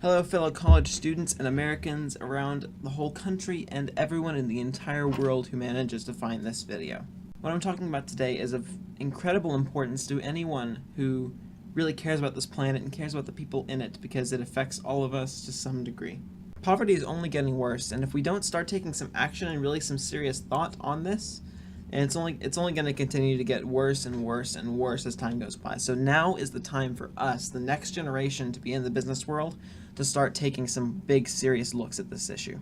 Hello, fellow college students and Americans around the whole country and everyone in the entire world who manages to find this video. What I'm talking about today is of incredible importance to anyone who really cares about this planet and cares about the people in it because it affects all of us to some degree. Poverty is only getting worse, and if we don't start taking some action and really some serious thought on this, and it's only going to continue to get worse and worse and worse as time goes by. So now is the time for us, the next generation, to be in the business world, to start taking some big, serious looks at this issue.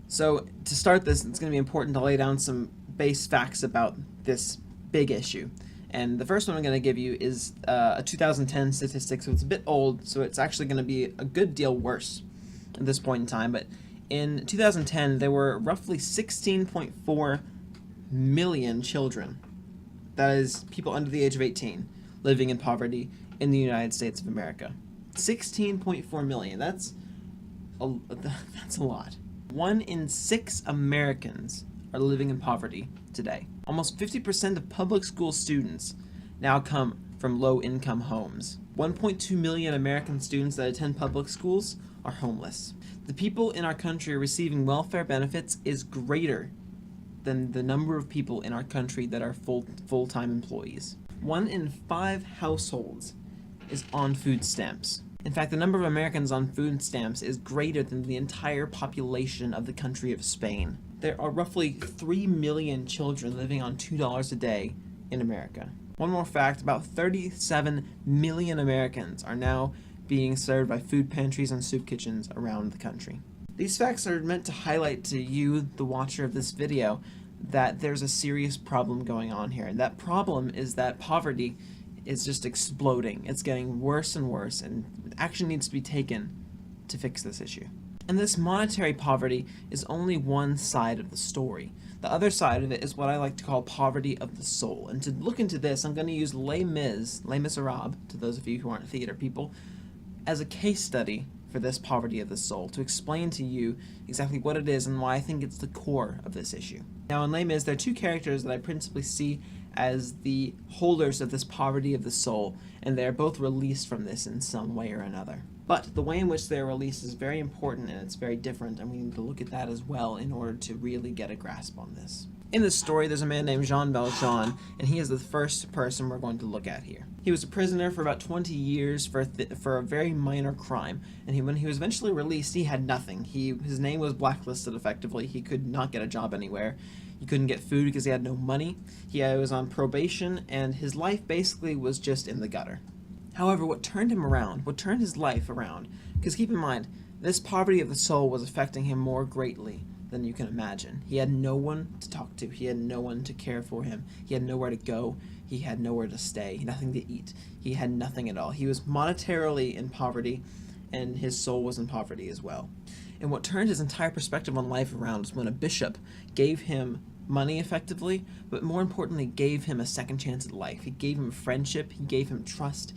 So to start this, it's going to be important to lay down some base facts about this big issue. And the first one I'm going to give you is a 2010 statistic, so it's a bit old, so it's actually going to be a good deal worse at this point in time. But in 2010, there were roughly 16.4 million children, that is, people under the age of 18, living in poverty in the United States of America. 16.4 million, that's a lot. 1 in 6 Americans are living in poverty today. Almost 50% of public school students now come from low-income homes. 1.2 million American students that attend public schools are homeless. The people in our country receiving welfare benefits is greater than the number of people in our country that are full-time employees. 1 in 5 households is on food stamps. In fact, the number of Americans on food stamps is greater than the entire population of the country of Spain. There are roughly 3 million children living on $2 a day in America. One more fact, about 37 million Americans are now being served by food pantries and soup kitchens around the country. These facts are meant to highlight to you, the watcher of this video, that there's a serious problem going on here. And that problem is that poverty is just exploding. It's getting worse and worse, and action needs to be taken to fix this issue. And this monetary poverty is only one side of the story. The other side of it is what I like to call poverty of the soul. And to look into this, I'm going to use Les Miserables, to those of you who aren't theater people, as a case study for this poverty of the soul, to explain to you exactly what it is and why I think it's the core of this issue. Now in Les Mis, there are 2 characters that I principally see as the holders of this poverty of the soul, and they're both released from this in some way or another. But the way in which they're released is very important, and it's very different, and we need to look at that as well in order to really get a grasp on this. In this story, there's a man named Jean Valjean, and he is the first person we're going to look at here. He was a prisoner for about 20 years for a very minor crime, and when he was eventually released, he had nothing. His name was blacklisted effectively. He could not get a job anywhere. He couldn't get food because he had no money. He was on probation, and his life basically was just in the gutter. However, what turned him around, what turned his life around, because keep in mind, this poverty of the soul was affecting him more greatly than you can imagine. He had no one to talk to. He had no one to care for him. He had nowhere to go. He had nowhere to stay, nothing to eat. He had nothing at all. He was monetarily in poverty, and his soul was in poverty as well. And what turned his entire perspective on life around was when a bishop gave him money effectively, but more importantly gave him a second chance at life. He gave him friendship. He gave him trust.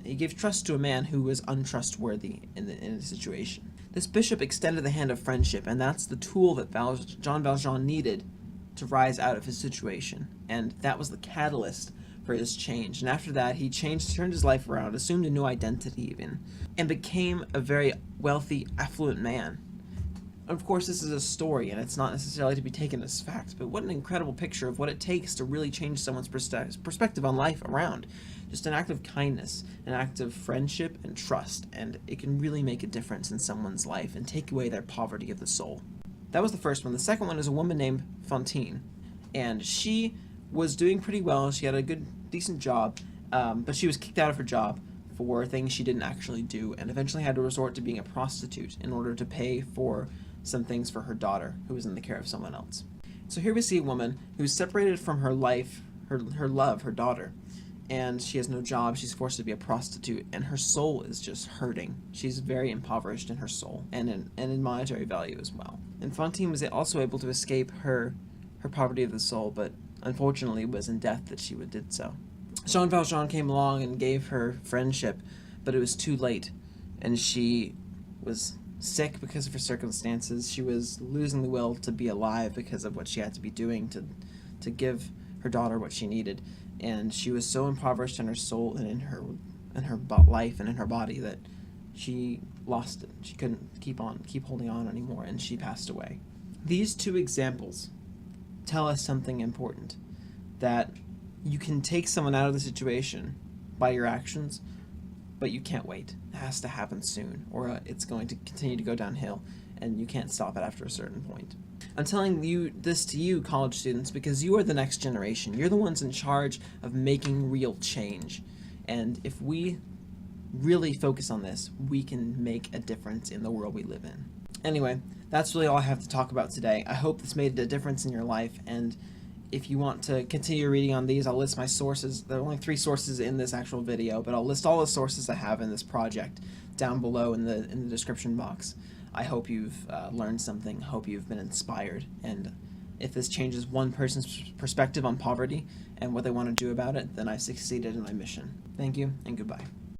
He gave trust to a man who was untrustworthy in the situation. This bishop extended the hand of friendship, and that's the tool that Jean Valjean needed to rise out of his situation, and that was the catalyst for his change. And after that, he turned his life around, assumed a new identity even, and became a very wealthy, affluent man. Of course, this is a story, and it's not necessarily to be taken as fact, but what an incredible picture of what it takes to really change someone's perspective on life around. Just an act of kindness, an act of friendship and trust, and it can really make a difference in someone's life and take away their poverty of the soul. That was the first one. The second one is a woman named Fantine, and she was doing pretty well. She had a decent job, but she was kicked out of her job for things she didn't actually do, and eventually had to resort to being a prostitute in order to pay for some things for her daughter, who was in the care of someone else. So here we see a woman who's separated from her life, her love, her daughter, and she has no job. She's forced to be a prostitute, and her soul is just hurting. She's very impoverished in her soul, and in monetary value as well. And Fantine was also able to escape her poverty of the soul, but unfortunately it was in death that she did so. Jean Valjean came along and gave her friendship, but it was too late, and she was sick because of her circumstances. She was losing the will to be alive because of what she had to be doing to give her daughter what she needed, and she was so impoverished in her soul and in her life and in her body that she lost it. She couldn't keep holding on anymore, and she passed away. These two examples tell us something important, that you can take someone out of the situation by your actions, but you can't wait. It has to happen soon, or it's going to continue to go downhill, and you can't stop it after a certain point. I'm telling this to you, college students, because you are the next generation. You're the ones in charge of making real change. And if we really focus on this, we can make a difference in the world we live in. Anyway, that's really all I have to talk about today. I hope this made a difference in your life, and if you want to continue reading on these, I'll list my sources. There are only 3 sources in this actual video, but I'll list all the sources I have in this project down below in the description box. I hope you've learned something, hope you've been inspired, and if this changes one person's perspective on poverty and what they want to do about it, then I've succeeded in my mission. Thank you, and goodbye.